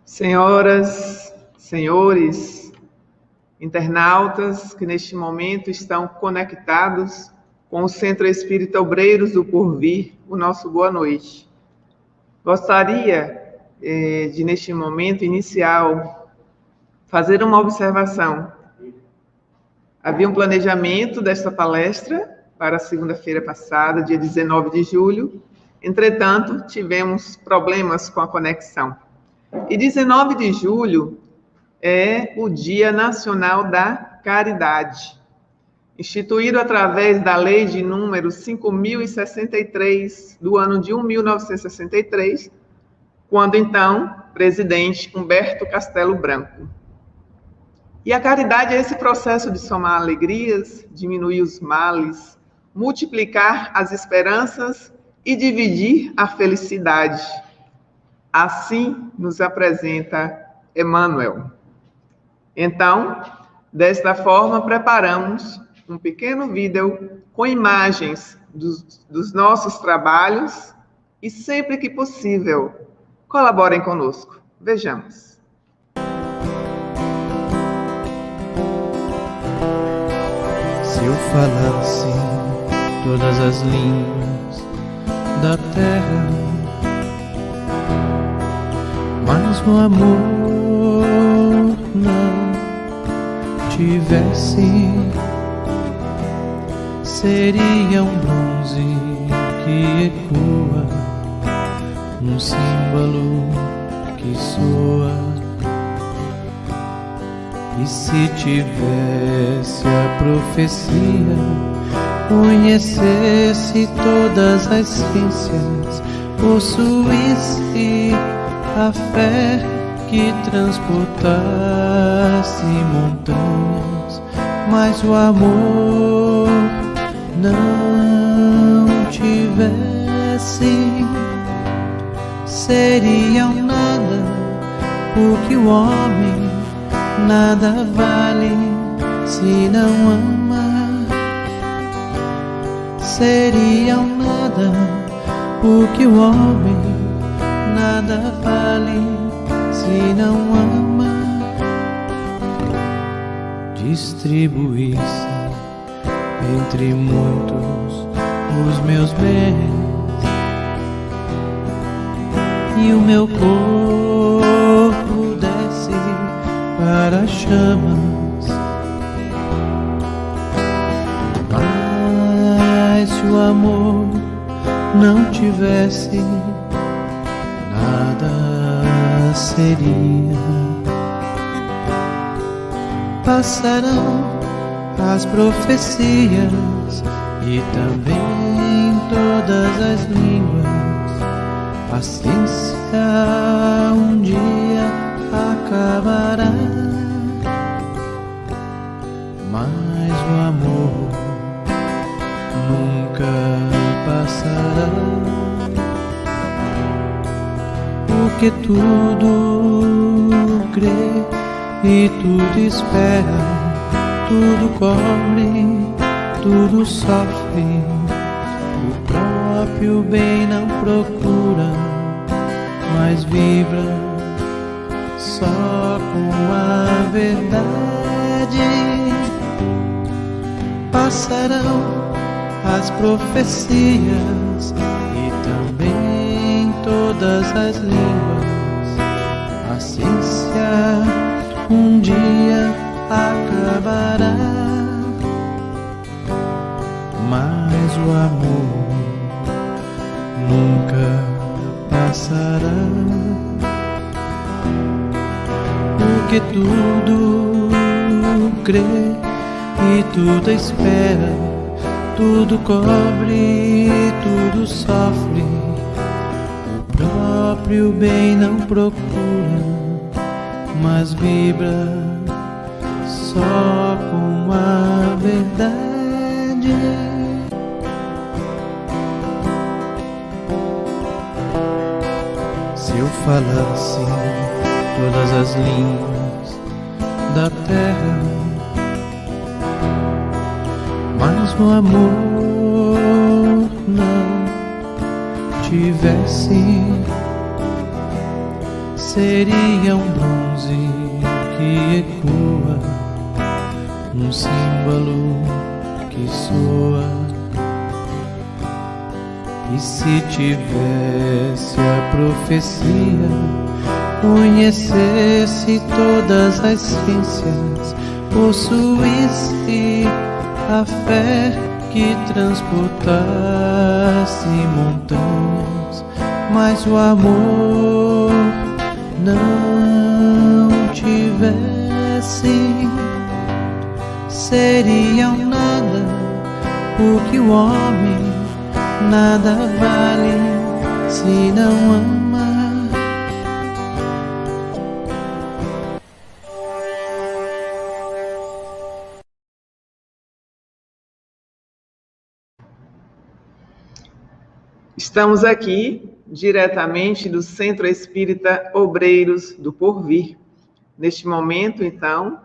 Senhoras, senhores, internautas que neste momento estão conectados com o Centro Espírita Obreiros do Porvir, o nosso boa noite. Gostaria de, neste momento inicial, fazer uma observação. Havia um planejamento desta palestra para a segunda-feira passada, dia 19 de julho, entretanto, tivemos problemas com a conexão. E 19 de julho é o Dia Nacional da Caridade, instituído através da Lei de número 5.063, do ano de 1963, quando, então, presidente Humberto Castelo Branco. E a caridade é esse processo de somar alegrias, diminuir os males, multiplicar as esperanças e dividir a felicidade. Assim nos apresenta Emmanuel. Então, desta forma, preparamos um pequeno vídeo com imagens dos nossos trabalhos e, sempre que possível, colaborem conosco. Vejamos. Se eu falasse todas as línguas da terra, mas o amor não tivesse, seria um bronze que ecoa, um símbolo que soa. E se tivesse a profecia, conhecesse todas as ciências, possuísse a fé que transportasse montanhas, mas o amor não tivesse, seria um nada, porque o homem nada vale se não ama. Seria um nada, porque o homem nada vale se não ama. Distribuísse entre muitos os meus bens, e o meu corpo desce para as chamas. Mas se o amor não tivesse, nada seria. Passarão as profecias e também todas as línguas. A ciência um dia acabará, mas o amor nunca passará. Porque tudo crê e tudo espera, tudo cobre, tudo sofre. O próprio bem não procura, mas vibra só com a verdade. Passarão as profecias e também todas as línguas. A ciência um dia acabará, mas o amor nunca passará. Porque tudo crê e tudo espera, tudo cobre, tudo sofre. O próprio bem não procura, mas vibra só com a verdade. Se eu falasse todas as línguas da terra, mas o amor não tivesse, seria um bronze que ecoa, um símbolo que soa. E se tivesse a profecia, conhecesse todas as ciências, possuísse a fé que transportasse montanhas, mas o amor não tivesse, seria um nada, porque o homem nada vale se não ama. Estamos aqui diretamente do Centro Espírita Obreiros do Porvir, neste momento, então,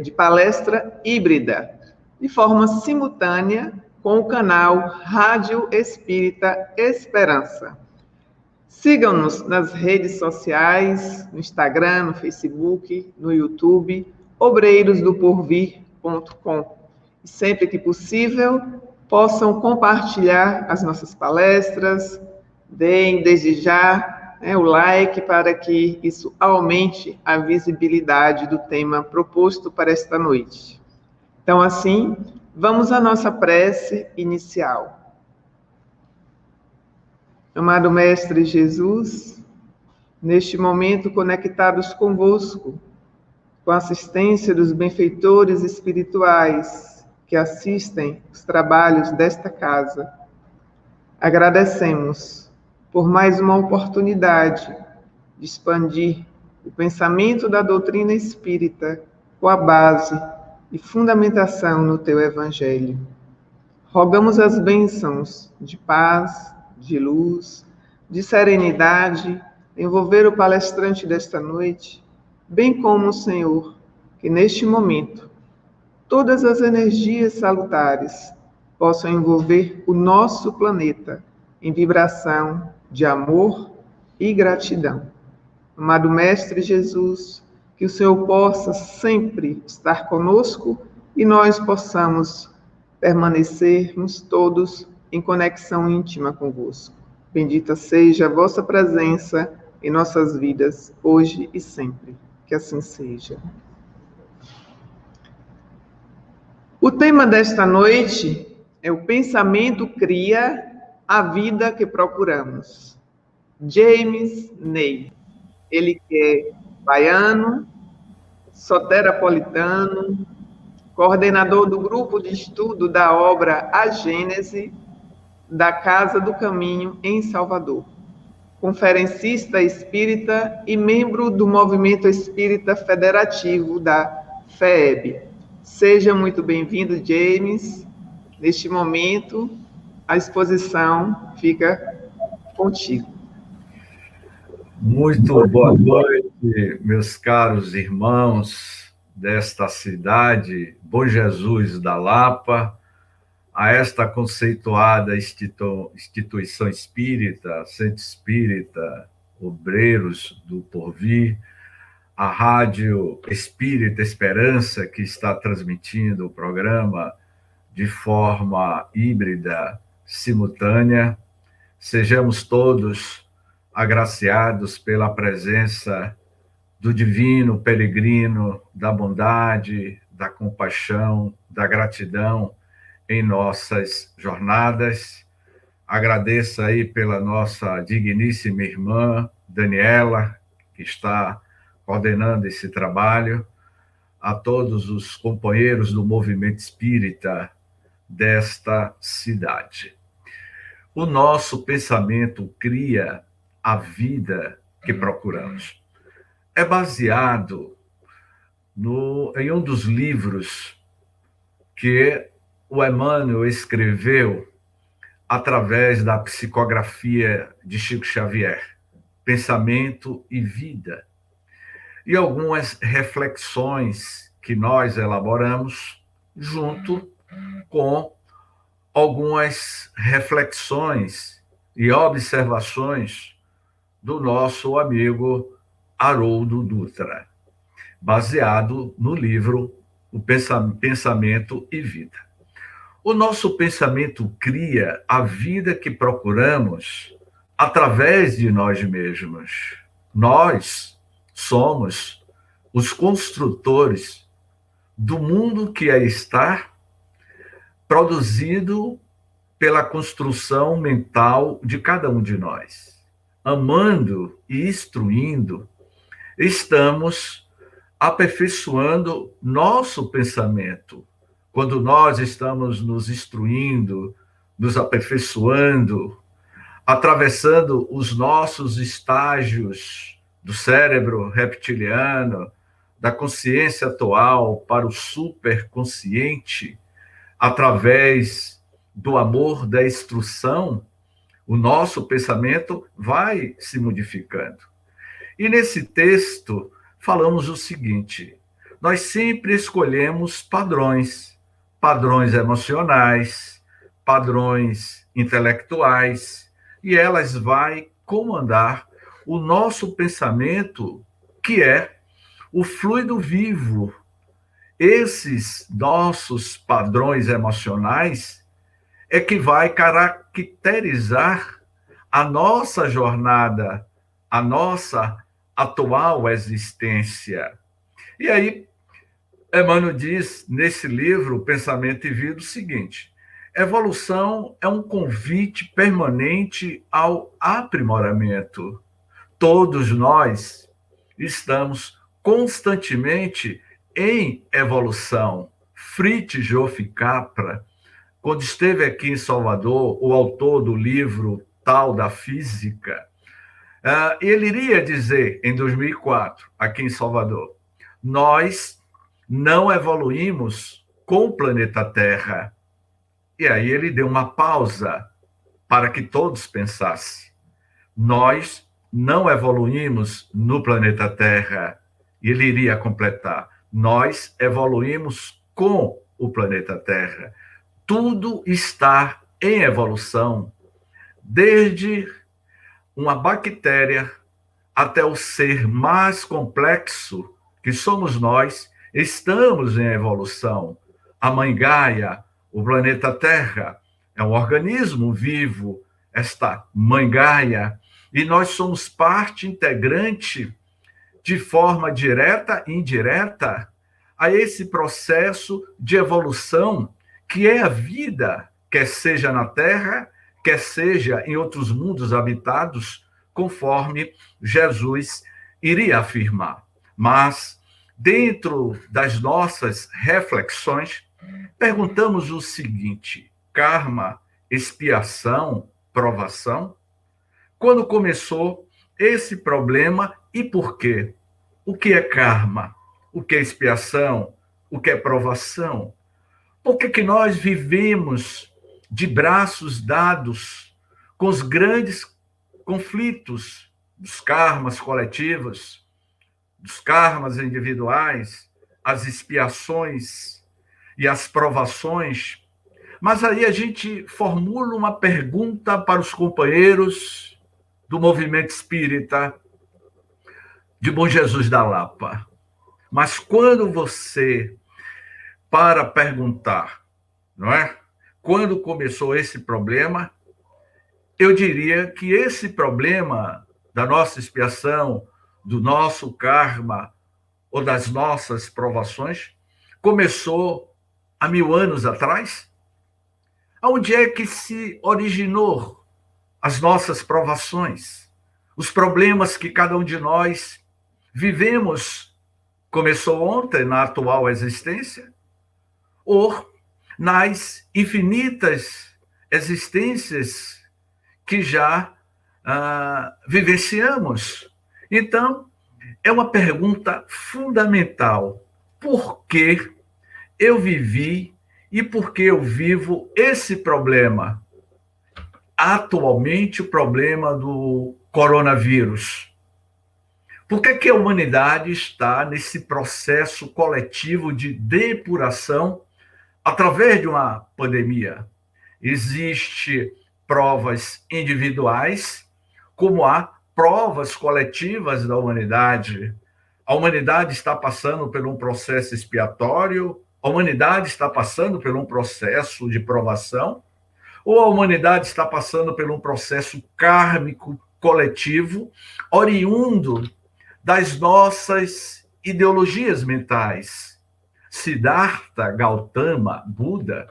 de palestra híbrida, de forma simultânea com o canal Rádio Espírita Esperança. Sigam-nos nas redes sociais, no Instagram, no Facebook, no YouTube, obreirosdoporvir.com. E sempre que possível, possam compartilhar as nossas palestras, deem desde já o like para que isso aumente a visibilidade do tema proposto para esta noite. Então, assim, vamos à nossa prece inicial. Amado Mestre Jesus, neste momento conectados convosco, com a assistência dos benfeitores espirituais que assistem os trabalhos desta casa, agradecemos por mais uma oportunidade de expandir o pensamento da doutrina espírita com a base e fundamentação no teu Evangelho. Rogamos as bênçãos de paz, de luz, de serenidade, envolver o palestrante desta noite, bem como o Senhor, que neste momento todas as energias salutares possam envolver o nosso planeta em vibração de amor e gratidão. Amado Mestre Jesus, que o Senhor possa sempre estar conosco e nós possamos permanecermos todos em conexão íntima convosco. Bendita seja a vossa presença em nossas vidas, hoje e sempre. Que assim seja. O tema desta noite é o pensamento cria a vida que procuramos. James Ney, ele que é baiano, soterapolitano, coordenador do grupo de estudo da obra A Gênese, da Casa do Caminho, em Salvador. Conferencista espírita e membro do Movimento Espírita Federativo da FEB. Seja muito bem-vindo, James. Neste momento, a exposição fica contigo. Muito boa noite, meus caros irmãos desta cidade, Bom Jesus da Lapa, a esta conceituada instituição espírita, Centro Espírita Obreiros do Porvir, a Rádio Espírita Esperança, que está transmitindo o programa de forma híbrida, simultânea. Sejamos todos agraciados pela presença do divino peregrino, da bondade, da compaixão, da gratidão em nossas jornadas. Agradeço aí pela nossa digníssima irmã, Daniela, que está coordenando esse trabalho, a todos os companheiros do movimento espírita desta cidade. O nosso pensamento cria a vida que procuramos. É baseado em um dos livros que o Emmanuel escreveu através da psicografia de Chico Xavier, Pensamento e Vida, e algumas reflexões que nós elaboramos junto com algumas reflexões e observações do nosso amigo Haroldo Dutra, baseado no livro O Pensamento e Vida. O nosso pensamento cria a vida que procuramos através de nós mesmos. Nós somos os construtores do mundo que está produzido pela construção mental de cada um de nós. Amando e instruindo, estamos aperfeiçoando nosso pensamento. Quando nós estamos nos instruindo, nos aperfeiçoando, atravessando os nossos estágios do cérebro reptiliano, da consciência atual para o superconsciente, através do amor da instrução, o nosso pensamento vai se modificando. E nesse texto falamos o seguinte: nós sempre escolhemos padrões emocionais, padrões intelectuais, e elas vão comandar o nosso pensamento, que é o fluido vivo. Esses nossos padrões emocionais é que vai caracterizar a nossa jornada, a nossa atual existência. E aí, Emmanuel diz nesse livro, Pensamento e Vida, o seguinte: evolução é um convite permanente ao aprimoramento. Todos nós estamos constantemente em evolução. Fritz Joff Capra, quando esteve aqui em Salvador, o autor do livro Tal da Física, ele iria dizer, em 2004, aqui em Salvador, nós não evoluímos com o planeta Terra. E aí ele deu uma pausa para que todos pensassem. Nós não evoluímos no planeta Terra. E ele iria completar. Nós evoluímos com o planeta Terra. Tudo está em evolução, desde uma bactéria até o ser mais complexo, que somos nós, estamos em evolução. A Mãe Gaia, o planeta Terra, é um organismo vivo, esta Mãe Gaia, e nós somos parte integrante, de forma direta e indireta, a esse processo de evolução que é a vida, quer seja na Terra, quer seja em outros mundos habitados, conforme Jesus iria afirmar. Mas, dentro das nossas reflexões, perguntamos o seguinte: karma, expiação, provação? Quando começou esse problema e por quê? O que é karma? O que é expiação? O que é provação? Por que nós vivemos de braços dados com os grandes conflitos dos karmas coletivos, dos karmas individuais, as expiações e as provações? Mas aí a gente formula uma pergunta para os companheiros do movimento espírita de Bom Jesus da Lapa. Mas quando você para perguntar, não é? Quando começou esse problema, eu diria que esse problema da nossa expiação, do nosso karma ou das nossas provações, começou há 1000 anos atrás. Onde é que se originou as nossas provações? Os problemas que cada um de nós vivemos começou ontem, na atual existência? Ou nas infinitas existências que já vivenciamos? Então, é uma pergunta fundamental. Por que eu vivi e por que eu vivo esse problema? Atualmente, o problema do coronavírus. Por que a humanidade está nesse processo coletivo de depuração através de uma pandemia? Existem provas individuais, como há provas coletivas da humanidade. A humanidade está passando por um processo expiatório, a humanidade está passando por um processo de provação, ou a humanidade está passando por um processo kármico coletivo, oriundo das nossas ideologias mentais. Siddhartha Gautama, Buda,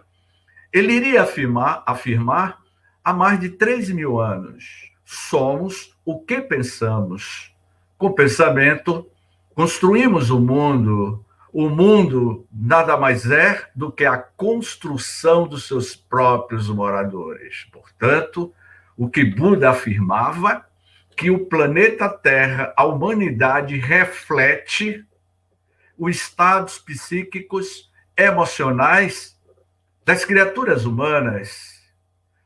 ele iria afirmar há mais de 3.000 anos: somos o que pensamos. Com pensamento, construímos o mundo. O mundo nada mais é do que a construção dos seus próprios moradores. Portanto, o que Buda afirmava, que o planeta Terra, a humanidade, reflete os estados psíquicos, emocionais das criaturas humanas.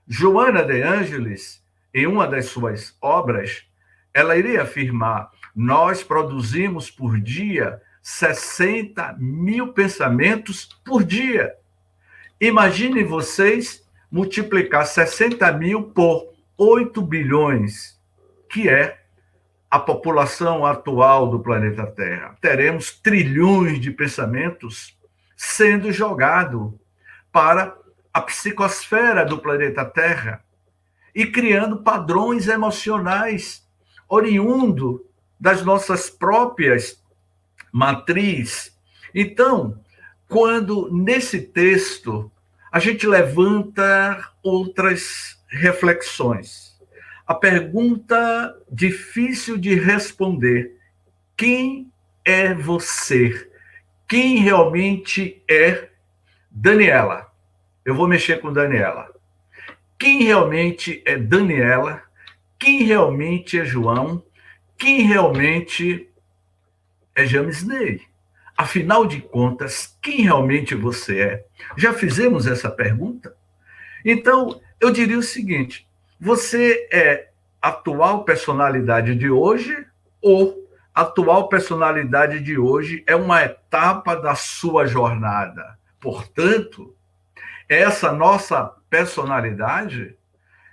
Joana de Ângeles, em uma das suas obras, ela iria afirmar: nós produzimos por dia 60.000 pensamentos por dia. Imaginem vocês multiplicar 60.000 por 8 bilhões, que é a população atual do planeta Terra. Teremos trilhões de pensamentos sendo jogados para a psicosfera do planeta Terra e criando padrões emocionais oriundo das nossas próprias matriz. Então, quando nesse texto a gente levanta outras reflexões, a pergunta difícil de responder: quem é você? Quem realmente é Daniela? Eu vou mexer com Daniela. Quem realmente é Daniela? Quem realmente é João? Quem realmente é James Ney? Afinal de contas, quem realmente você é? Já fizemos essa pergunta? Então, eu diria o seguinte: você é a atual personalidade de hoje, ou a atual personalidade de hoje é uma etapa da sua jornada? Portanto, essa nossa personalidade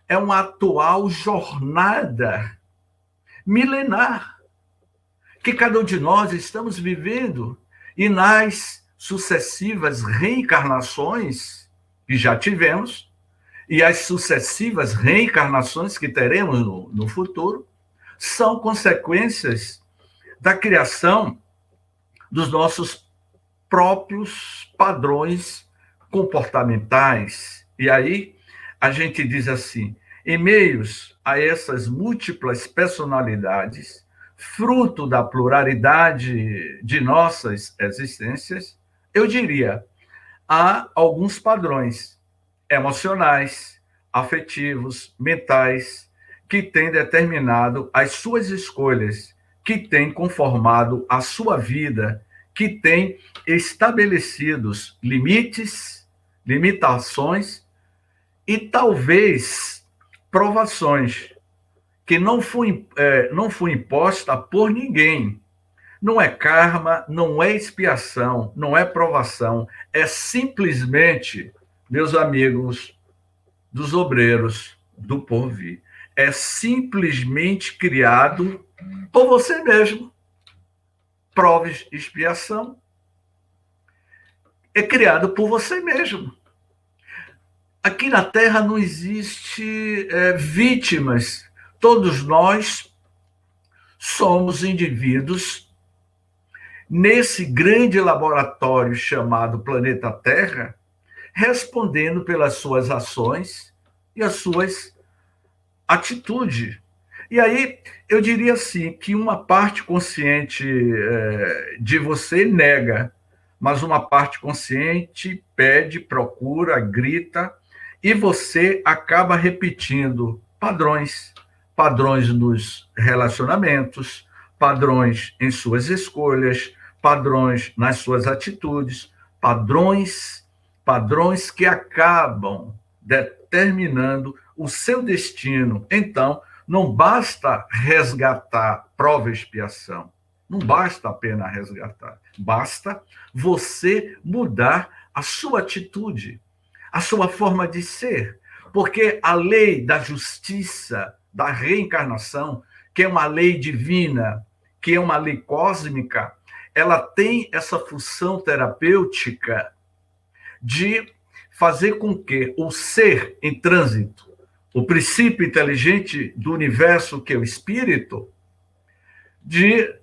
é uma atual jornada milenar que cada um de nós estamos vivendo, e nas sucessivas reencarnações que já tivemos e as sucessivas reencarnações que teremos no futuro são consequências da criação dos nossos próprios padrões comportamentais. E aí a gente diz assim: em meios a essas múltiplas personalidades, fruto da pluralidade de nossas existências, eu diria, há alguns padrões emocionais, afetivos, mentais, que têm determinado as suas escolhas, que têm conformado a sua vida, que têm estabelecidos limites, limitações e talvez provações que não foi imposta por ninguém. Não é karma, não é expiação, não é provação, é simplesmente, meus amigos dos obreiros do porvir, é simplesmente criado por você mesmo. Prova e expiação é criado por você mesmo. Aqui na Terra não existe vítimas. Todos nós somos indivíduos nesse grande laboratório chamado planeta Terra, respondendo pelas suas ações e as suas atitudes. E aí, eu diria assim, que uma parte consciente de você nega, mas uma parte consciente pede, procura, grita, e você acaba repetindo padrões nos relacionamentos, padrões em suas escolhas, padrões nas suas atitudes, padrões que acabam determinando o seu destino. Então, não basta resgatar prova e expiação, não basta apenas resgatar, basta você mudar a sua atitude, a sua forma de ser, porque a lei da justiça, da reencarnação, que é uma lei divina, que é uma lei cósmica, ela tem essa função terapêutica de fazer com que o ser em trânsito, o princípio inteligente do universo, que é o espírito,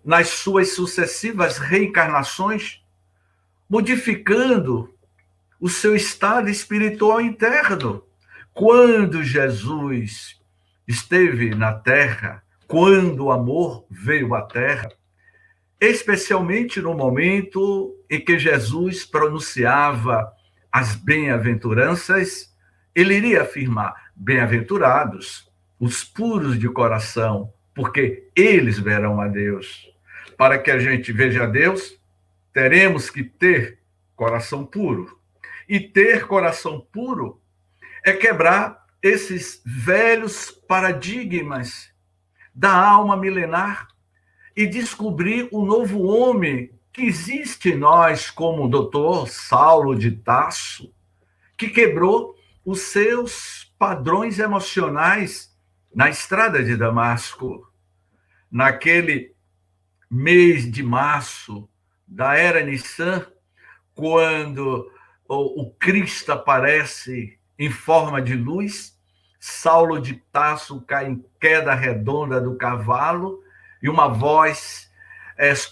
nas suas sucessivas reencarnações, modificando o seu estado espiritual interno. Quando Jesus esteve na Terra, quando o amor veio à Terra, especialmente no momento em que Jesus pronunciava as bem-aventuranças, ele iria afirmar: bem-aventurados os puros de coração, porque eles verão a Deus. Para que a gente veja a Deus, teremos que ter coração puro. E ter coração puro é quebrar esses velhos paradigmas da alma milenar e descobrir o novo homem que existe em nós, como o doutor Saulo de Tarso, que quebrou os seus padrões emocionais na estrada de Damasco. Naquele mês de março da era Nissan, quando o Cristo aparece em forma de luz, Saulo de Tarso cai em queda redonda do cavalo e uma voz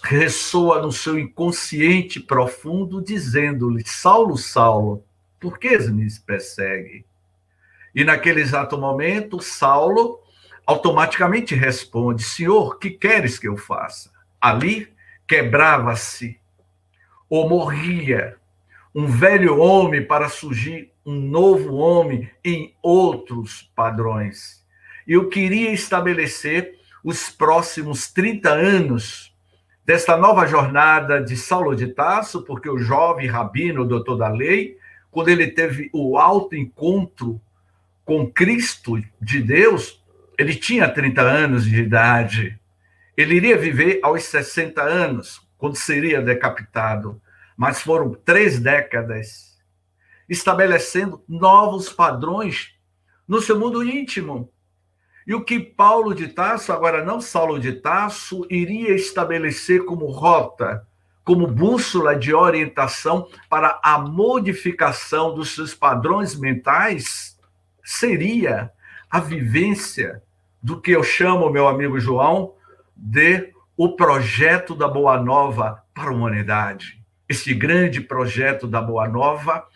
ressoa no seu inconsciente profundo, dizendo-lhe: Saulo, Saulo, por que me persegue? E naquele exato momento, Saulo automaticamente responde: Senhor, que queres que eu faça? Ali quebrava-se ou morria um velho homem para surgir um novo homem em outros padrões. Eu queria estabelecer os próximos 30 anos desta nova jornada de Saulo de Tarso, porque o jovem rabino, o doutor da lei, quando ele teve o alto encontro com Cristo de Deus, ele tinha 30 anos de idade. Ele iria viver aos 60 anos, quando seria decapitado. Mas foram 3 décadas, estabelecendo novos padrões no seu mundo íntimo. E o que Paulo de Tarso, agora não Saulo de Tarso, iria estabelecer como rota, como bússola de orientação para a modificação dos seus padrões mentais, seria a vivência do que eu chamo, meu amigo João, de o projeto da Boa Nova para a humanidade. Este grande projeto da Boa Nova,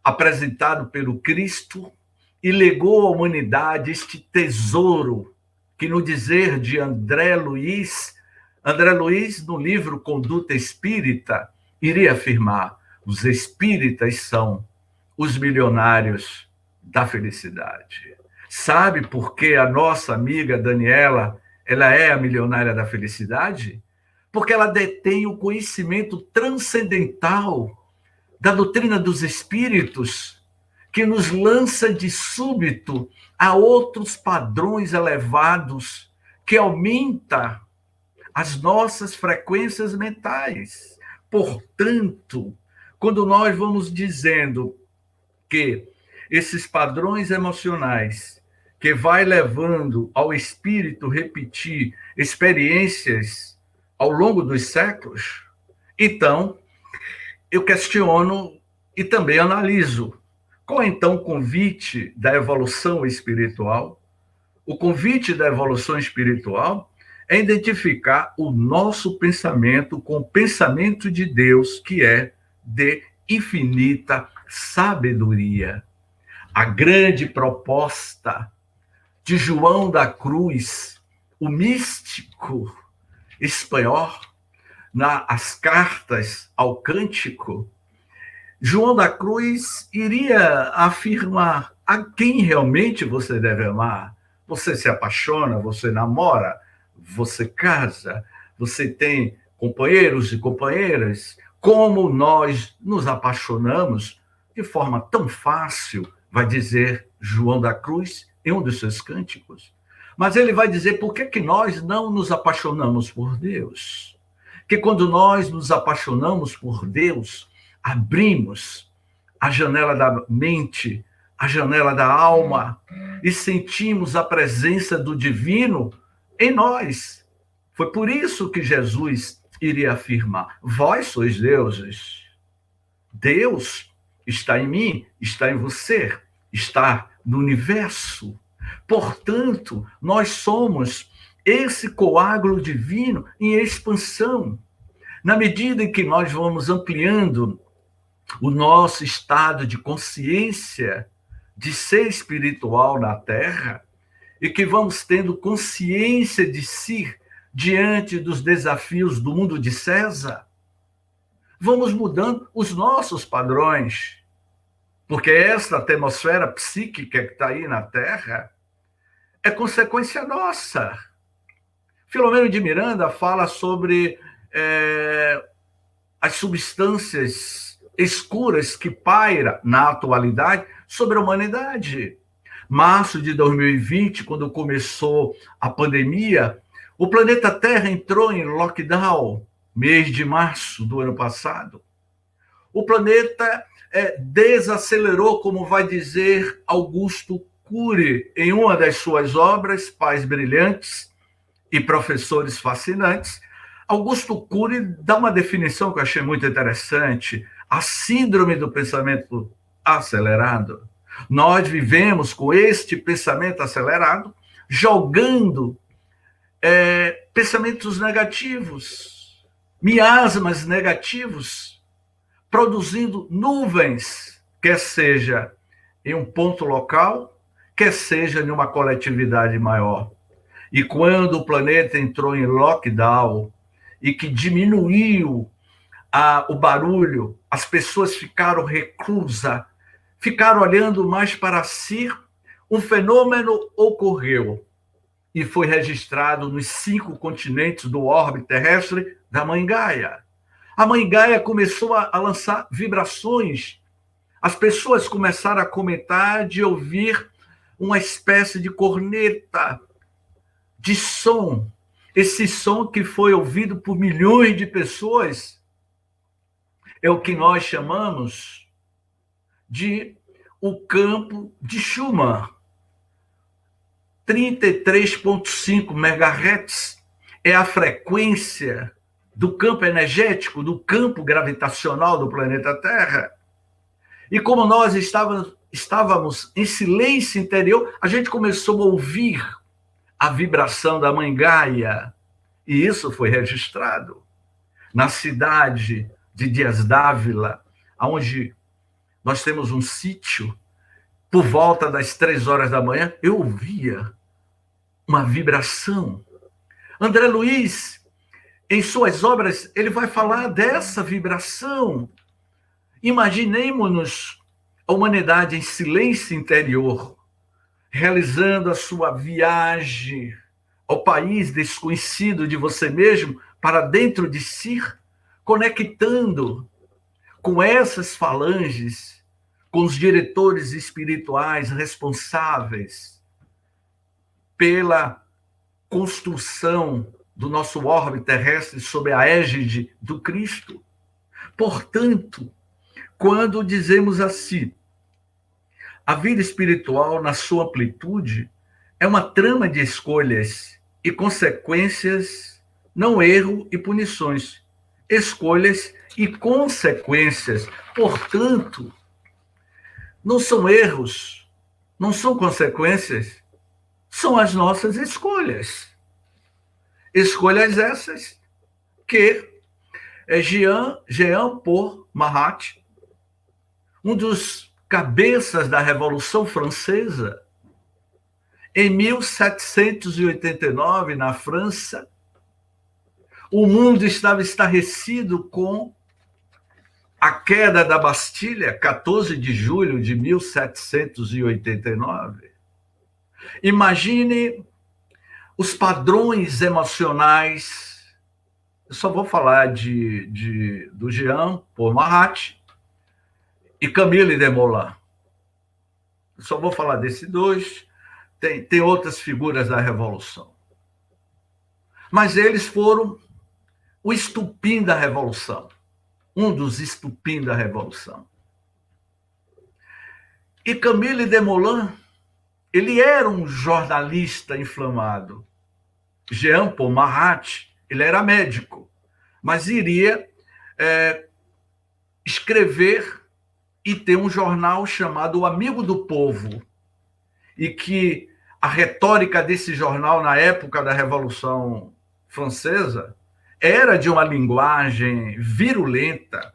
apresentado pelo Cristo, e legou à humanidade este tesouro que, no dizer de André Luiz, no livro Conduta Espírita, iria afirmar: os espíritas são os milionários da felicidade. Sabe por que a nossa amiga Daniela, ela é a milionária da felicidade? Porque ela detém o conhecimento transcendental da doutrina dos espíritos, que nos lança de súbito a outros padrões elevados, que aumenta as nossas frequências mentais. Portanto, quando nós vamos dizendo que esses padrões emocionais que vai levando ao espírito repetir experiências ao longo dos séculos, então eu questiono e também analiso. Qual é, então, o convite da evolução espiritual? O convite da evolução espiritual é identificar o nosso pensamento com o pensamento de Deus, que é de infinita sabedoria. A grande proposta de João da Cruz, o místico espanhol, nas cartas ao Cântico, João da Cruz iria afirmar a quem realmente você deve amar. Você se apaixona, você namora, você casa, você tem companheiros e companheiras. Como nós nos apaixonamos de forma tão fácil, vai dizer João da Cruz em um dos seus cânticos. Mas ele vai dizer por que nós não nos apaixonamos por Deus. Que quando nós nos apaixonamos por Deus, abrimos a janela da mente, a janela da alma, e sentimos a presença do divino em nós. Foi por isso que Jesus iria afirmar: vós sois deuses. Deus está em mim, está em você, está no universo. Portanto, nós somos esse coágulo divino em expansão. Na medida em que nós vamos ampliando o nosso estado de consciência de ser espiritual na Terra, e que vamos tendo consciência de si diante dos desafios do mundo de César, vamos mudando os nossos padrões, porque essa atmosfera psíquica que está aí na Terra é consequência nossa. Filomeno de Miranda fala sobre as substâncias escuras que pairam na atualidade sobre a humanidade. Março de 2020, quando começou a pandemia, o planeta Terra entrou em lockdown, mês de março do ano passado. O planeta desacelerou, como vai dizer Augusto Cury, em uma das suas obras, Pais Brilhantes e Professores Fascinantes. Augusto Cury dá uma definição que eu achei muito interessante: a síndrome do pensamento acelerado. Nós vivemos com este pensamento acelerado, jogando pensamentos negativos, miasmas negativos, produzindo nuvens, quer seja em um ponto local, quer seja em uma coletividade maior. E quando o planeta entrou em lockdown e que diminuiu o barulho, as pessoas ficaram reclusas, ficaram olhando mais para si, um fenômeno ocorreu e foi registrado nos 5 continentes do orbe terrestre da Mãe Gaia. A Mãe Gaia começou a lançar vibrações. As pessoas começaram a comentar de ouvir uma espécie de corneta, de som. Esse som que foi ouvido por milhões de pessoas é o que nós chamamos de o campo de Schumann. 33,5 MHz é a frequência do campo energético, do campo gravitacional do planeta Terra. E como nós estávamos em silêncio interior, a gente começou a ouvir a vibração da Mãe Gaia. E isso foi registrado na cidade de Dias d'Ávila, onde nós temos um sítio. Por volta das 3 horas da manhã, eu ouvia uma vibração. André Luiz, em suas obras, ele vai falar dessa vibração. Imaginemos-nos a humanidade em silêncio interior, realizando a sua viagem ao país desconhecido de você mesmo, para dentro de si, conectando com essas falanges, com os diretores espirituais responsáveis pela construção do nosso orbe terrestre sob a égide do Cristo. Portanto, quando dizemos assim, a vida espiritual, na sua amplitude, é uma trama de escolhas e consequências, não erro e punições. Escolhas e consequências. Portanto, não são erros, não são consequências, são as nossas escolhas. Escolhas essas que Jean-Paul Marat, um dos cabeças da Revolução Francesa, em 1789, na França, o mundo estava estarrecido com a queda da Bastilha, 14 de julho de 1789. Imagine os padrões emocionais. Eu só vou falar do Jean-Paul Marat e Camille Desmoulins. Eu só vou falar desses dois. Tem outras figuras da Revolução. Mas eles foram o estupim da Revolução. Um dos estupins da Revolução. E Camille Desmoulins, ele era um jornalista inflamado. Jean Paul Marat, ele era médico, mas iria escrever e ter um jornal chamado O Amigo do Povo, e que a retórica desse jornal na época da Revolução Francesa era de uma linguagem virulenta,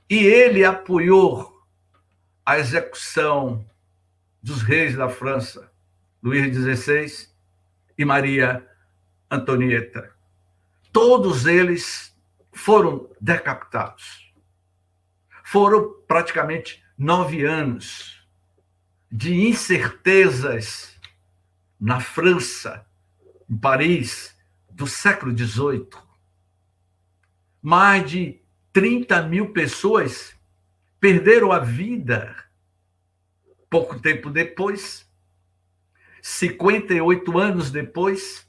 e ele apoiou a execução dos reis da França, Luís XVI e Maria Antonieta. Todos eles foram decapitados. Foram praticamente 9 anos de incertezas na França, em Paris, do século XVIII. Mais de 30 mil pessoas perderam a vida. Pouco tempo depois, 58 anos depois,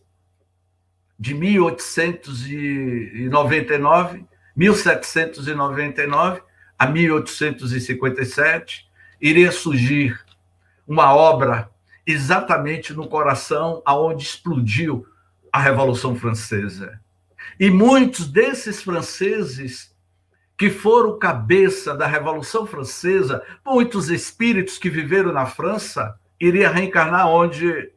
de 1799 a 1857, iria surgir uma obra exatamente no coração aonde explodiu a Revolução Francesa. E muitos desses franceses que foram cabeça da Revolução Francesa, muitos espíritos que viveram na França, iriam reencarnar onde,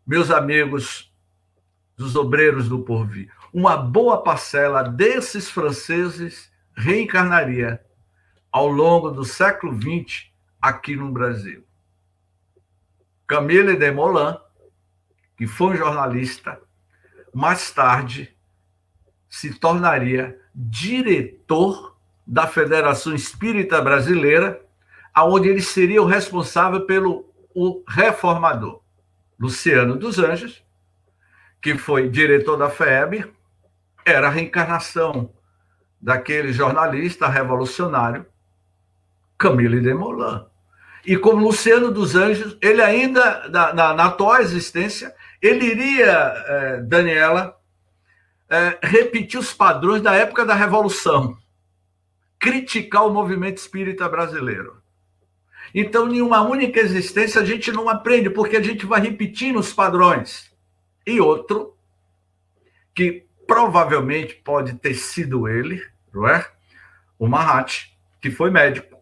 meus amigos dos obreiros do porvir, uma boa parcela desses franceses reencarnaria ao longo do século XX aqui no Brasil. Camille Desmoulins, que foi um jornalista, mais tarde se tornaria diretor da Federação Espírita Brasileira, aonde ele seria o responsável pelo reformador. Luciano dos Anjos, que foi diretor da FEB, era a reencarnação daquele jornalista revolucionário, Camille Desmoulins. E como Luciano dos Anjos, ele ainda, na atual existência, ele iria, Daniela, repetir os padrões da época da Revolução, criticar o movimento espírita brasileiro. Então, em uma única existência, a gente não aprende, porque a gente vai repetindo os padrões. E outro, que provavelmente pode ter sido ele, não é? O Marat, que foi médico,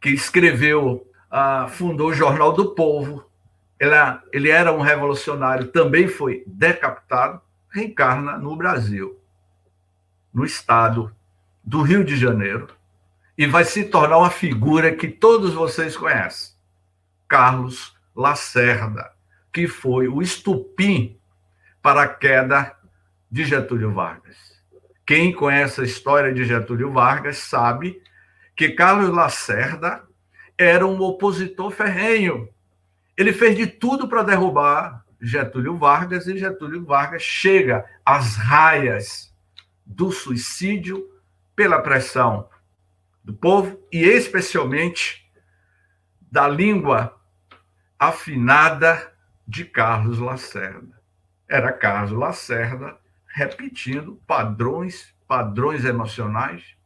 que escreveu, fundou o Jornal do Povo, ele era um revolucionário, também foi decapitado, reencarna no Brasil, no estado do Rio de Janeiro, e vai se tornar uma figura que todos vocês conhecem, Carlos Lacerda, que foi o estupim para a queda de Getúlio Vargas. Quem conhece a história de Getúlio Vargas sabe que Carlos Lacerda era um opositor ferrenho. Ele fez de tudo para derrubar Getúlio Vargas, e Getúlio Vargas chega às raias do suicídio pela pressão do povo e especialmente da língua afinada de Carlos Lacerda. Era Carlos Lacerda repetindo padrões emocionais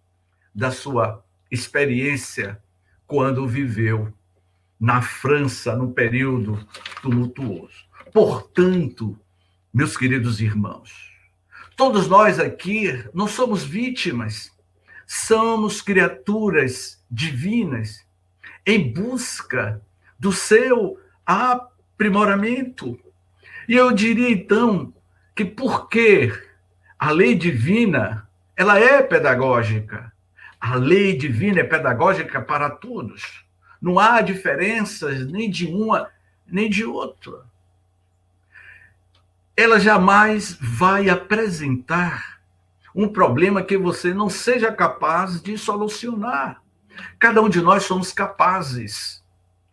da sua experiência quando viveu na França no período tumultuoso. Portanto, meus queridos irmãos, todos nós aqui não somos vítimas, somos criaturas divinas em busca do seu aprimoramento. E eu diria, então, que porque a lei divina, ela é pedagógica. A lei divina é pedagógica para todos. Não há diferenças nem de uma nem de outra. Ela jamais vai apresentar um problema que você não seja capaz de solucionar. Cada um de nós somos capazes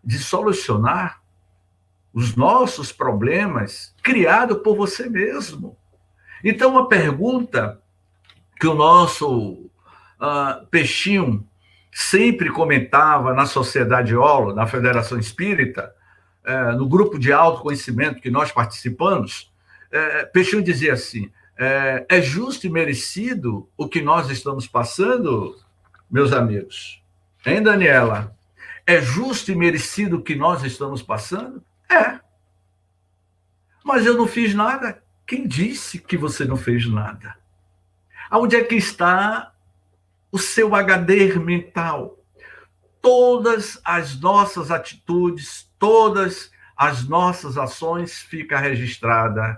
de solucionar os nossos problemas criados por você mesmo. Então, uma pergunta que o nosso Peixinho sempre comentava na Sociedade Holo, na Federação Espírita, no grupo de autoconhecimento que nós participamos, Peixinho dizia assim, é justo e merecido o que nós estamos passando, meus amigos? Hein, Daniela? É justo e merecido o que nós estamos passando? É. Mas eu não fiz nada. Quem disse que você não fez nada? Onde é que está o seu HD mental? Todas as nossas atitudes, todas as nossas ações ficam registradas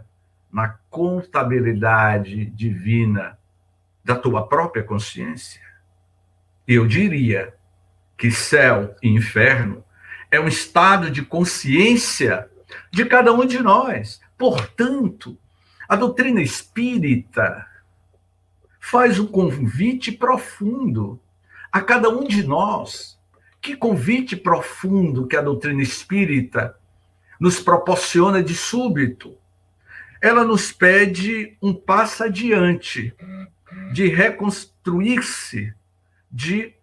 na contabilidade divina da tua própria consciência. Eu diria que céu e inferno é um estado de consciência de cada um de nós. Portanto, a doutrina espírita faz um convite profundo a cada um de nós. Que convite profundo que a doutrina espírita nos proporciona de súbito. Ela nos pede um passo adiante, de reconstruir-se, de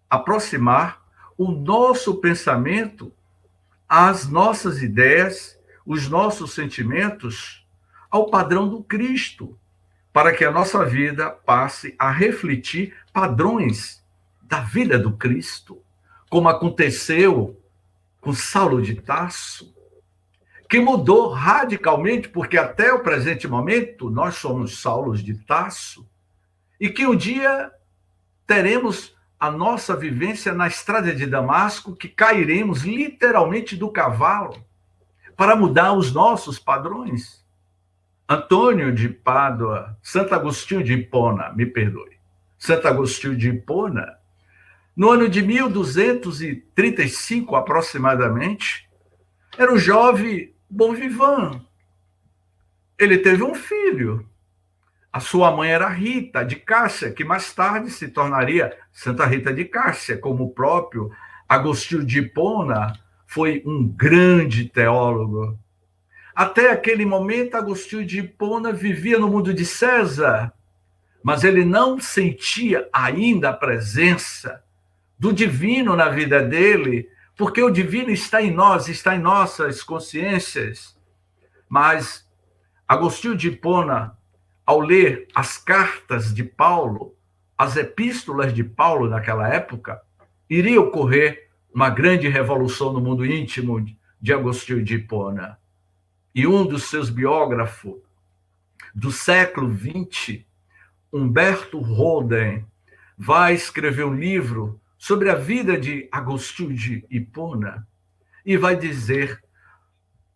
aproximar o nosso pensamento às nossas ideias, os nossos sentimentos ao padrão do Cristo, para que a nossa vida passe a refletir padrões da vida do Cristo, como aconteceu com Saulo de Tarso, que mudou radicalmente, porque até o presente momento nós somos Saulos de Tarso, e que um dia teremos a nossa vivência na estrada de Damasco, que cairemos literalmente do cavalo para mudar os nossos padrões. Antônio de Pádua, Santo Agostinho de Hipona, me perdoe, Santo Agostinho de Hipona, no ano de 1235 aproximadamente, era um jovem bom vivant. Ele teve um filho. A sua mãe era Rita de Cássia, que mais tarde se tornaria Santa Rita de Cássia, como o próprio Agostinho de Hipona foi um grande teólogo. Até aquele momento, Agostinho de Hipona vivia no mundo de César, mas ele não sentia ainda a presença do divino na vida dele, porque o divino está em nós, está em nossas consciências. Mas Agostinho de Hipona, ao ler as cartas de Paulo, as epístolas de Paulo naquela época, iria ocorrer uma grande revolução no mundo íntimo de Agostinho de Hipona. E um dos seus biógrafos do século XX, Humberto Roden, vai escrever um livro sobre a vida de Agostinho de Hipona e vai dizer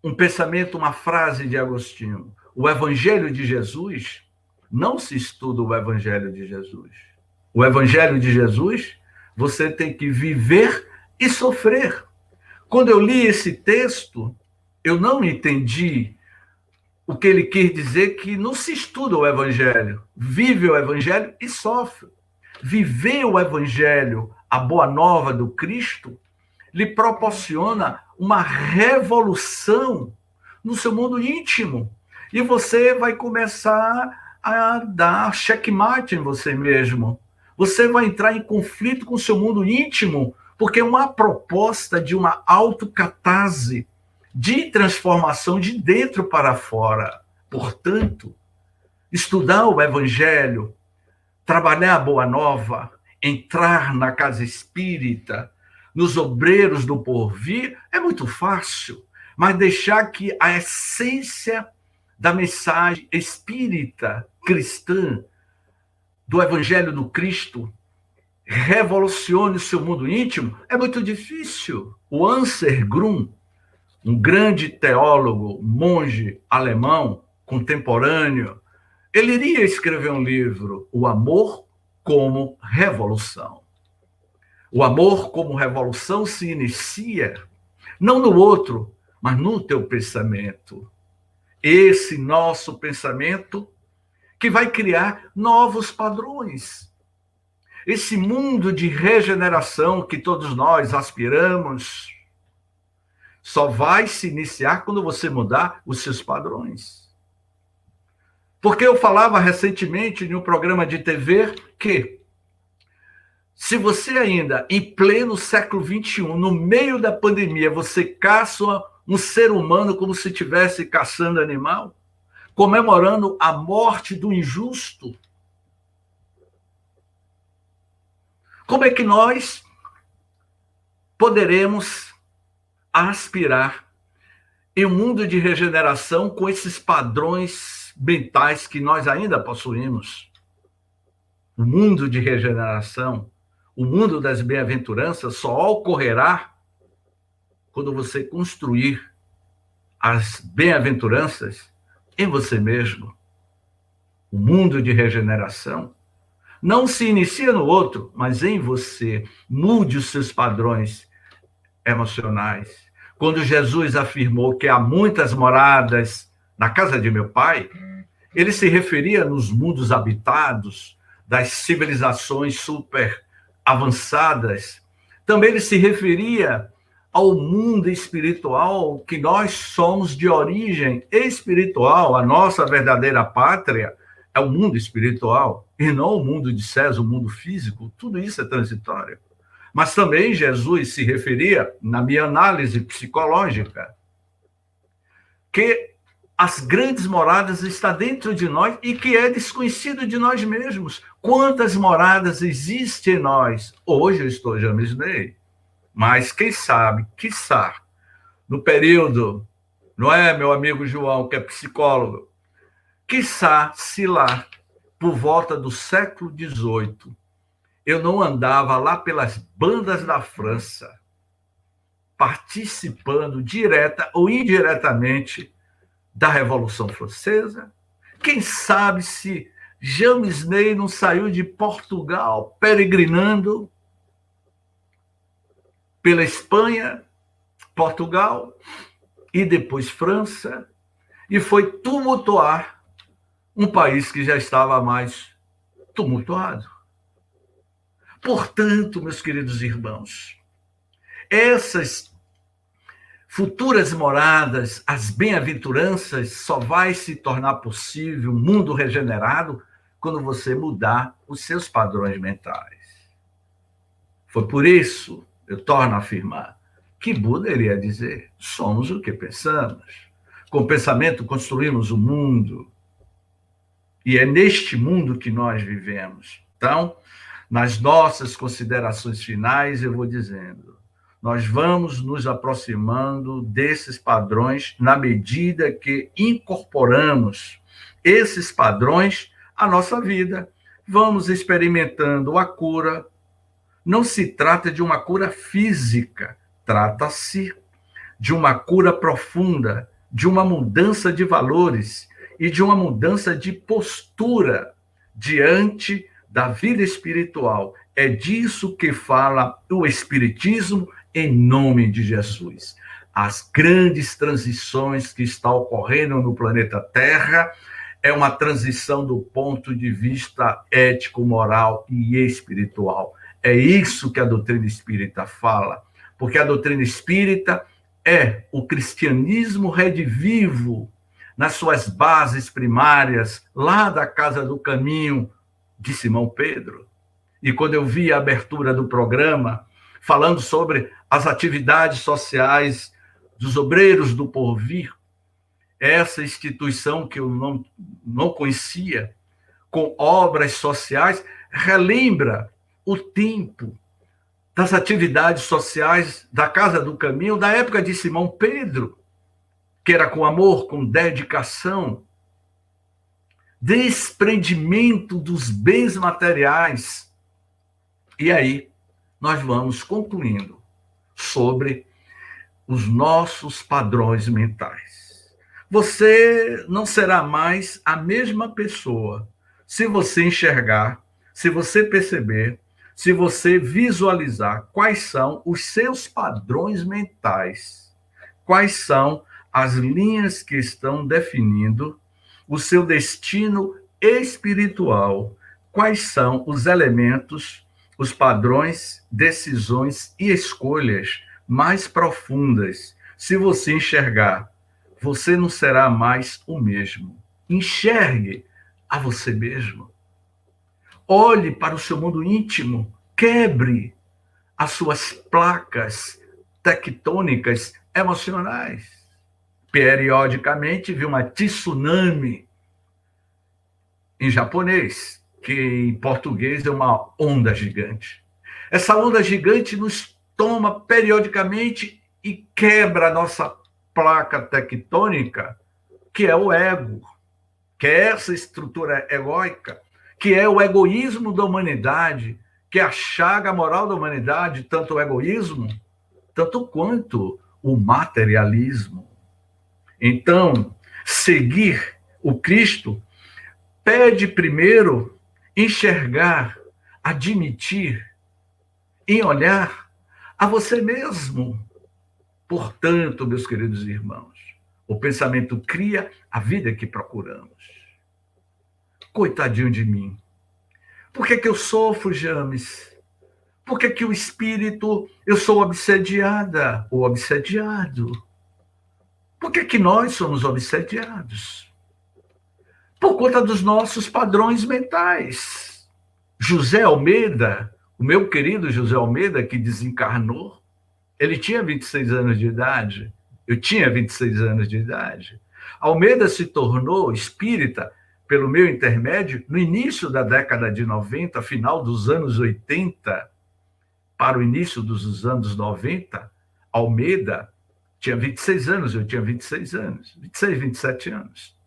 um pensamento, uma frase de Agostinho: o Evangelho de Jesus, não se estuda o Evangelho de Jesus. O Evangelho de Jesus, você tem que viver e sofrer. Quando eu li esse texto, eu não entendi o que ele quis dizer, que não se estuda o Evangelho, vive o Evangelho e sofre. Viver o Evangelho, a boa nova do Cristo, lhe proporciona uma revolução no seu mundo íntimo. E você vai começar a dar checkmate em você mesmo. Você vai entrar em conflito com o seu mundo íntimo, porque é uma proposta de uma autocatase, de transformação de dentro para fora. Portanto, estudar o Evangelho, trabalhar a Boa Nova, entrar na casa espírita, nos obreiros do porvir, é muito fácil, mas deixar que a essência da mensagem espírita cristã, do Evangelho do Cristo, revolucione o seu mundo íntimo, é muito difícil. O Anselm Grün, um grande teólogo, monge alemão, contemporâneo, ele iria escrever um livro, O Amor como Revolução. O amor como revolução se inicia não no outro, mas no teu pensamento. Esse nosso pensamento que vai criar novos padrões. Esse mundo de regeneração que todos nós aspiramos só vai se iniciar quando você mudar os seus padrões. Porque eu falava recentemente em um programa de TV que se você ainda, em pleno século XXI, no meio da pandemia, você caça um ser humano como se estivesse caçando animal, comemorando a morte do injusto, como é que nós poderemos aspirar em um mundo de regeneração com esses padrões mentais que nós ainda possuímos. O mundo de regeneração, o mundo das bem-aventuranças só ocorrerá quando você construir as bem-aventuranças em você mesmo. O mundo de regeneração não se inicia no outro, mas em você. Mude os seus padrões emocionais. Quando Jesus afirmou que há muitas moradas na casa de meu Pai, ele se referia nos mundos habitados das civilizações super avançadas. Também ele se referia ao mundo espiritual, que nós somos de origem espiritual. A nossa verdadeira pátria é o mundo espiritual, e não o mundo de César, o mundo físico. Tudo isso é transitório. Mas também Jesus se referia, na minha análise psicológica, que as grandes moradas estão dentro de nós e que é desconhecido de nós mesmos. Quantas moradas existem em nós? Hoje eu estou já me esnei. Mas quem sabe, quiçá, no período, não é, meu amigo João, que é psicólogo, quiçá, se lá, por volta do século XVIII, eu não andava lá pelas bandas da França, participando direta ou indiretamente da Revolução Francesa. Quem sabe se James Ney não saiu de Portugal peregrinando pela Espanha, Portugal e depois França, e foi tumultuar um país que já estava mais tumultuado. Portanto, meus queridos irmãos, essas futuras moradas, as bem-aventuranças, só vai se tornar possível um mundo regenerado quando você mudar os seus padrões mentais. Foi por isso, eu torno a afirmar, que Buda iria dizer, somos o que pensamos. Com o pensamento construímos o mundo. E é neste mundo que nós vivemos. Então, nas nossas considerações finais, eu vou dizendo, nós vamos nos aproximando desses padrões na medida que incorporamos esses padrões à nossa vida. Vamos experimentando a cura. Não se trata de uma cura física, trata-se de uma cura profunda, de uma mudança de valores e de uma mudança de postura diante da vida espiritual. É disso que fala o Espiritismo em nome de Jesus. As grandes transições que estão ocorrendo no planeta Terra é uma transição do ponto de vista ético, moral e espiritual. É isso que a doutrina espírita fala, porque a doutrina espírita é o cristianismo redivivo nas suas bases primárias, lá da Casa do Caminho de Simão Pedro. E quando eu vi a abertura do programa, falando sobre as atividades sociais dos obreiros do porvir, essa instituição que eu não conhecia, com obras sociais, relembra o tempo das atividades sociais da Casa do Caminho, da época de Simão Pedro, que era com amor, com dedicação, desprendimento dos bens materiais. E aí, nós vamos concluindo sobre os nossos padrões mentais. Você não será mais a mesma pessoa se você enxergar, se você perceber, se você visualizar quais são os seus padrões mentais, quais são as linhas que estão definindo o seu destino espiritual, quais são os elementos, os padrões, decisões e escolhas mais profundas. Se você enxergar, você não será mais o mesmo. Enxergue a você mesmo. Olhe para o seu mundo íntimo, quebre as suas placas tectônicas emocionais. Periodicamente, vi uma tsunami em japonês, que em português é uma onda gigante. Essa onda gigante nos toma periodicamente e quebra a nossa placa tectônica, que é o ego, que é essa estrutura egóica, que é o egoísmo da humanidade, que é a chaga moral da humanidade, tanto o egoísmo, tanto quanto o materialismo. Então, seguir o Cristo pede primeiro enxergar, admitir e olhar a você mesmo. Portanto, meus queridos irmãos, o pensamento cria a vida que procuramos. Coitadinho de mim. Por que eu sofro, James? Por que o espírito, eu sou obsediada ou obsediado? Por que nós somos obsediados? Por conta dos nossos padrões mentais. José Almeida, o meu querido José Almeida, que desencarnou, ele tinha 26 anos de idade, eu tinha 26 anos de idade. Almeida se tornou espírita pelo meu intermédio no início da década de 90, final dos anos 80, para o início dos anos 90. Almeida tinha 26 anos, eu tinha 26 anos, 26, 27 anos.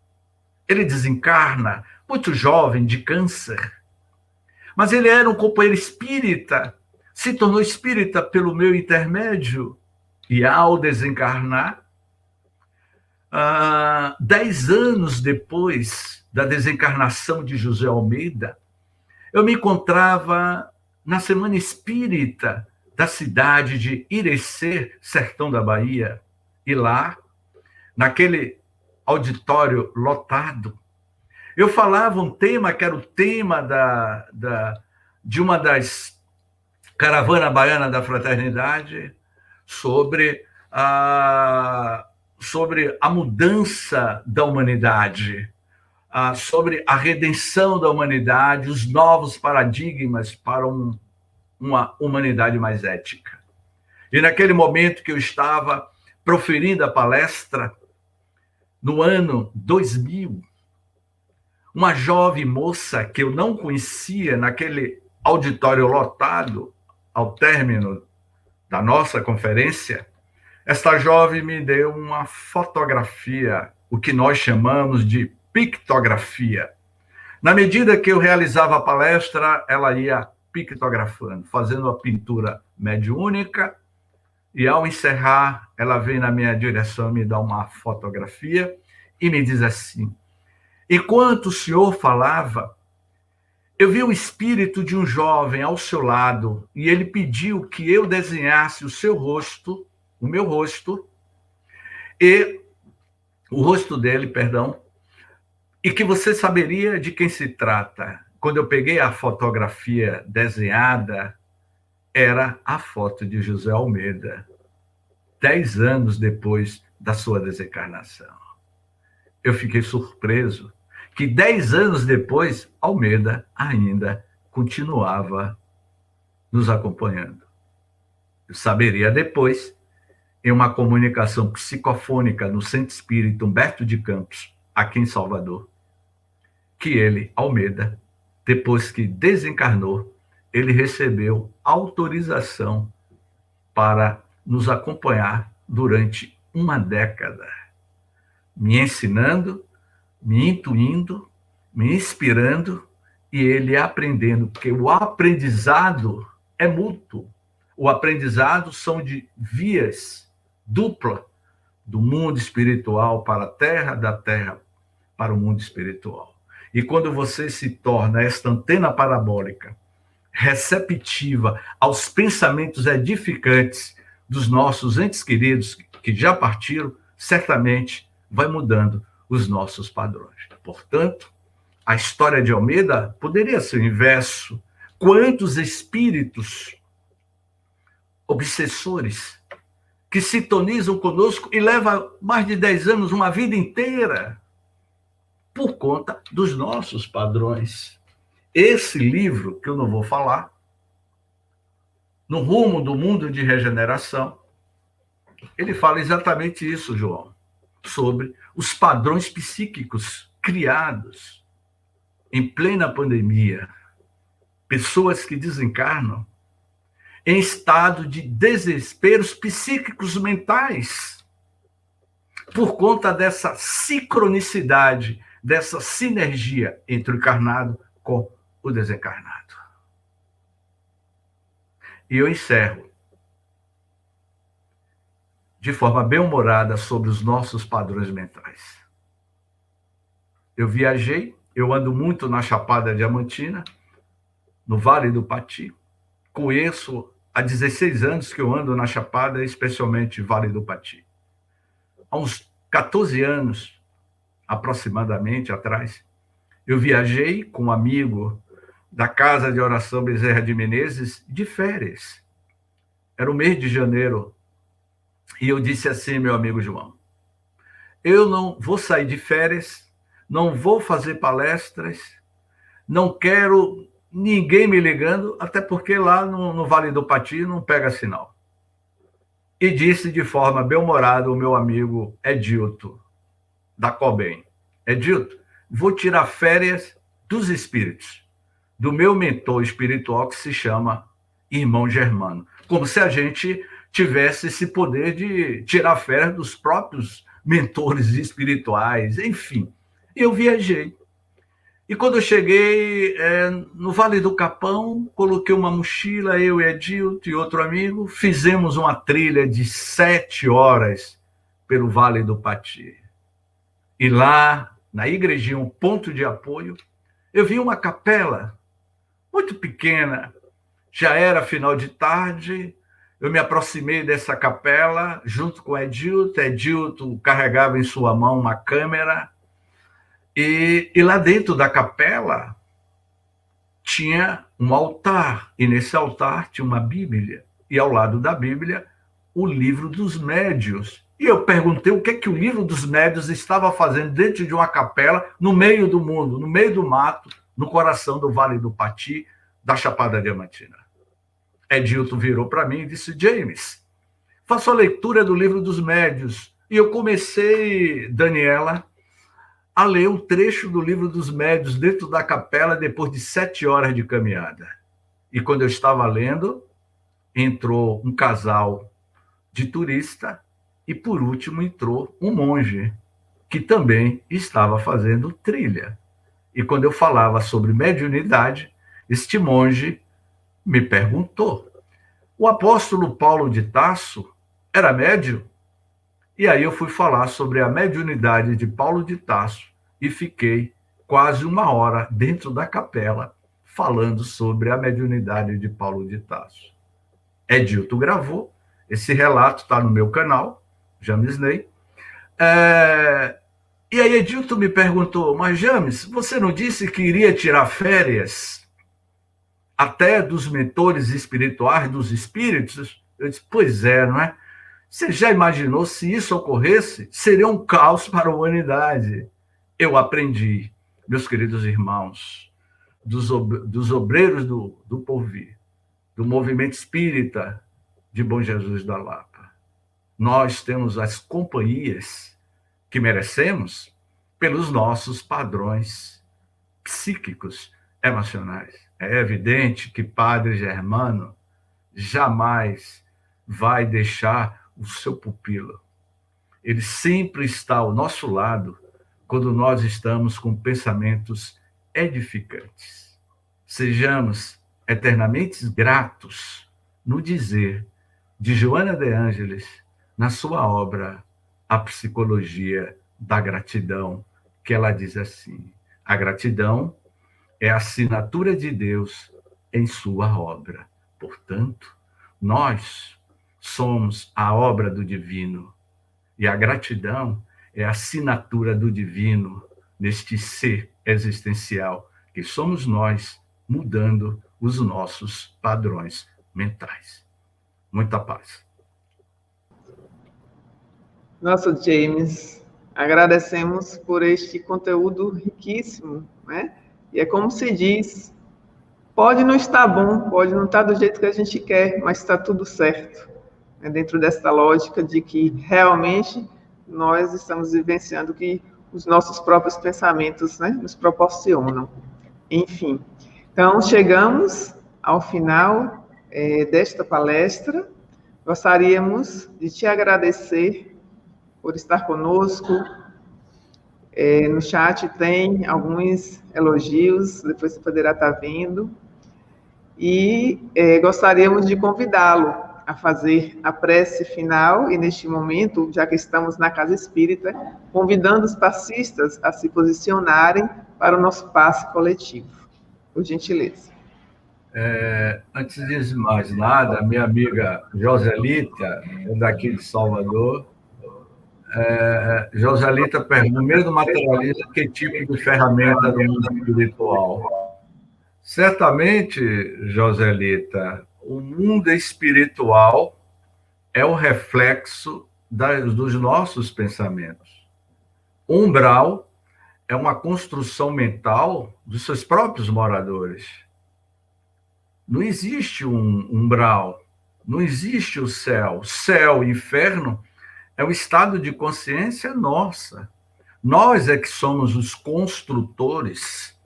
Ele desencarna, muito jovem, de câncer. Mas ele era um companheiro espírita, se tornou espírita pelo meu intermédio, e ao desencarnar, 10 anos depois da desencarnação de José Almeida, eu me encontrava na Semana Espírita da cidade de Irecê, sertão da Bahia, e lá, naquele auditório lotado, eu falava um tema que era o tema de uma das caravanas baianas da Fraternidade, sobre a mudança da humanidade, sobre a redenção da humanidade, os novos paradigmas para uma humanidade mais ética. E naquele momento que eu estava proferindo a palestra, no ano 2000, uma jovem moça que eu não conhecia naquele auditório lotado, ao término da nossa conferência, esta jovem me deu uma fotografia, o que nós chamamos de pictografia. Na medida que eu realizava a palestra, ela ia pictografando, fazendo a pintura mediúnica, e ao encerrar, ela vem na minha direção, me dá uma fotografia e me diz assim: enquanto o senhor falava, eu vi o espírito de um jovem ao seu lado e ele pediu que eu desenhasse o seu rosto, o meu rosto, e o rosto dele, perdão, e que você saberia de quem se trata. Quando eu peguei a fotografia desenhada, era a foto de José Almeida, 10 anos depois da sua desencarnação. Eu fiquei surpreso que 10 anos depois, Almeida ainda continuava nos acompanhando. Eu saberia depois, em uma comunicação psicofônica no Centro Espírita Humberto de Campos, aqui em Salvador, que ele, Almeida, depois que desencarnou, ele recebeu autorização para nos acompanhar durante uma década, me ensinando, me intuindo, me inspirando e ele aprendendo, porque o aprendizado é mútuo. O aprendizado são de vias dupla, do mundo espiritual para a Terra, da Terra para o mundo espiritual. E quando você se torna esta antena parabólica, receptiva aos pensamentos edificantes dos nossos entes queridos que já partiram, certamente vai mudando os nossos padrões. Portanto, a história de Almeida poderia ser o inverso. Quantos espíritos obsessores que sintonizam conosco e levam mais de 10 anos, uma vida inteira, por conta dos nossos padrões. Esse livro, que eu não vou falar, No Rumo do Mundo de Regeneração, ele fala exatamente isso, João, sobre os padrões psíquicos criados em plena pandemia. Pessoas que desencarnam em estado de desesperos psíquicos mentais. por conta dessa sincronicidade, dessa sinergia entre o encarnado com o desencarnado. E eu encerro de forma bem-humorada sobre os nossos padrões mentais. Eu viajei, eu ando muito na Chapada Diamantina, no Vale do Pati. Conheço há 16 anos que eu ando na Chapada, especialmente Vale do Pati. Há uns 14 anos, aproximadamente, atrás, eu viajei com um amigo da Casa de Oração Bezerra de Menezes de férias. Era o mês de janeiro. E eu disse assim, meu amigo João, eu não vou sair de férias, não vou fazer palestras, não quero ninguém me ligando, até porque lá no Vale do Pati não pega sinal. E disse de forma bem-humorada o meu amigo Edilto, da Cobem. Edilto, vou tirar férias dos espíritos, do meu mentor espiritual que se chama Irmão Germano. Como se a gente tivesse esse poder de tirar férias dos próprios mentores espirituais, enfim. Eu viajei. E quando eu cheguei no Vale do Capão, coloquei uma mochila, eu e Edilto e outro amigo, fizemos uma trilha de 7 horas pelo Vale do Pati. E lá, na igrejinha, um ponto de apoio, eu vi uma capela muito pequena, já era final de tarde. Eu me aproximei dessa capela junto com Edilto. Edilto carregava em sua mão uma câmera. E lá dentro da capela tinha um altar. E nesse altar tinha uma Bíblia. E ao lado da Bíblia, o livro dos médiuns. E eu perguntei o que o livro dos médiuns estava fazendo dentro de uma capela, no meio do mundo, no meio do mato, no coração do Vale do Pati, da Chapada Diamantina. Edilto virou para mim e disse, James, faça a leitura do livro dos médiuns. E eu comecei, Daniela, a ler um trecho do livro dos médiuns dentro da capela depois de 7 horas de caminhada. E quando eu estava lendo, entrou um casal de turista e, por último, entrou um monge que também estava fazendo trilha. E quando eu falava sobre mediunidade, este monge me perguntou, o apóstolo Paulo de Tarso era médium? E aí eu fui falar sobre a mediunidade de Paulo de Tarso e fiquei quase 1 hora dentro da capela falando sobre a mediunidade de Paulo de Tarso. Edilto gravou, esse relato está no meu canal, James Ney. E aí Edilto me perguntou, mas James, você não disse que iria tirar férias até dos mentores espirituais, dos espíritos? Eu disse, pois é, não é? Você já imaginou se isso ocorresse? Seria um caos para a humanidade. Eu aprendi, meus queridos irmãos, dos obreiros do porvir, do movimento espírita de Bom Jesus da Lapa. Nós temos as companhias que merecemos pelos nossos padrões psíquicos, emocionais. É evidente que Padre Germano jamais vai deixar o seu pupilo. Ele sempre está ao nosso lado quando nós estamos com pensamentos edificantes. Sejamos eternamente gratos no dizer de Joana de Ângeles, na sua obra A Psicologia da Gratidão, que ela diz assim, a gratidão é a assinatura de Deus em sua obra. Portanto, nós somos a obra do divino e a gratidão é a assinatura do divino neste ser existencial que somos nós, mudando os nossos padrões mentais. Muita paz. Nossa, James, agradecemos por este conteúdo riquíssimo, né? E é como se diz, pode não estar bom, pode não estar do jeito que a gente quer, mas está tudo certo. É dentro dessa lógica de que realmente nós estamos vivenciando o que os nossos próprios pensamentos, né, nos proporcionam. Enfim, então chegamos ao final desta palestra. Gostaríamos de te agradecer por estar conosco. No chat tem alguns elogios, depois você poderá estar vendo. E gostaríamos de convidá-lo a fazer a prece final, e neste momento, já que estamos na Casa Espírita, convidando os passistas a se posicionarem para o nosso passe coletivo. Por gentileza. Antes de mais nada, minha amiga Joselita, daqui de Salvador, Joselita pergunta, no meio do materialismo, que tipo de ferramenta do mundo espiritual? Certamente, Joselita, o mundo espiritual é o reflexo dos nossos pensamentos. O umbral é uma construção mental dos seus próprios moradores. Não existe um umbral, não existe o céu. Céu e inferno é um estado de consciência nossa. Nós é que somos os construtores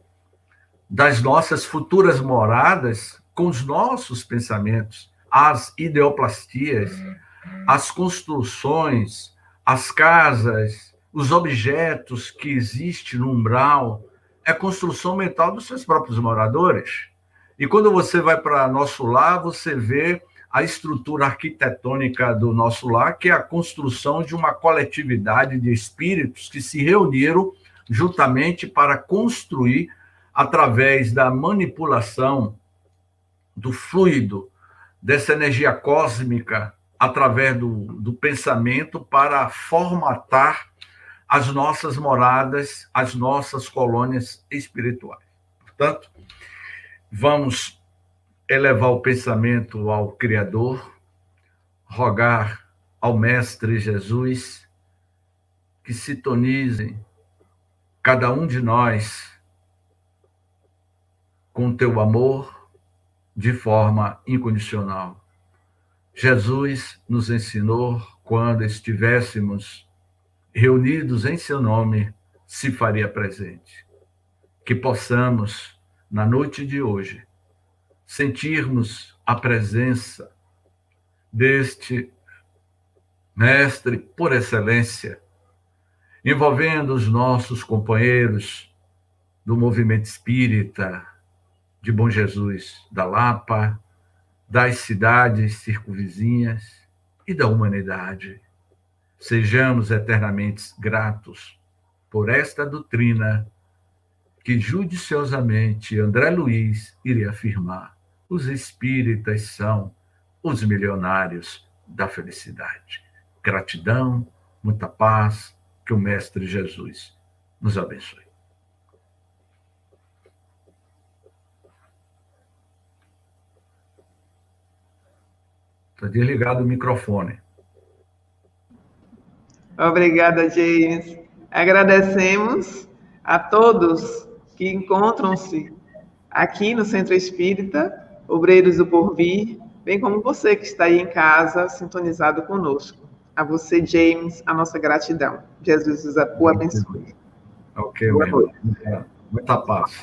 das nossas futuras moradas com os nossos pensamentos, as ideoplastias, as construções, as casas, os objetos que existem no umbral, é construção mental dos seus próprios moradores. E quando você vai para nosso lar, você vê a estrutura arquitetônica do nosso lar, que é a construção de uma coletividade de espíritos que se reuniram juntamente para construir, através da manipulação do fluido, dessa energia cósmica, através do pensamento, para formatar as nossas moradas, as nossas colônias espirituais. Portanto, vamos elevar o pensamento ao Criador, rogar ao Mestre Jesus que sintonize cada um de nós com teu amor de forma incondicional. Jesus nos ensinou, quando estivéssemos reunidos em seu nome, se faria presente. Que possamos, na noite de hoje, sentirmos a presença deste Mestre por excelência, envolvendo os nossos companheiros do movimento espírita, de Bom Jesus, da Lapa, das cidades circunvizinhas e da humanidade. Sejamos eternamente gratos por esta doutrina que judiciosamente André Luiz iria afirmar: os espíritas são os milionários da felicidade. Gratidão, muita paz, que o Mestre Jesus nos abençoe. Está desligado o microfone. Obrigada, James. Agradecemos a todos que encontram-se aqui no Centro Espírita, Obreiros do Porvir, bem como você que está aí em casa, sintonizado conosco. A você, James, a nossa gratidão. Jesus o abençoe. Ok, boa noite. Muita paz.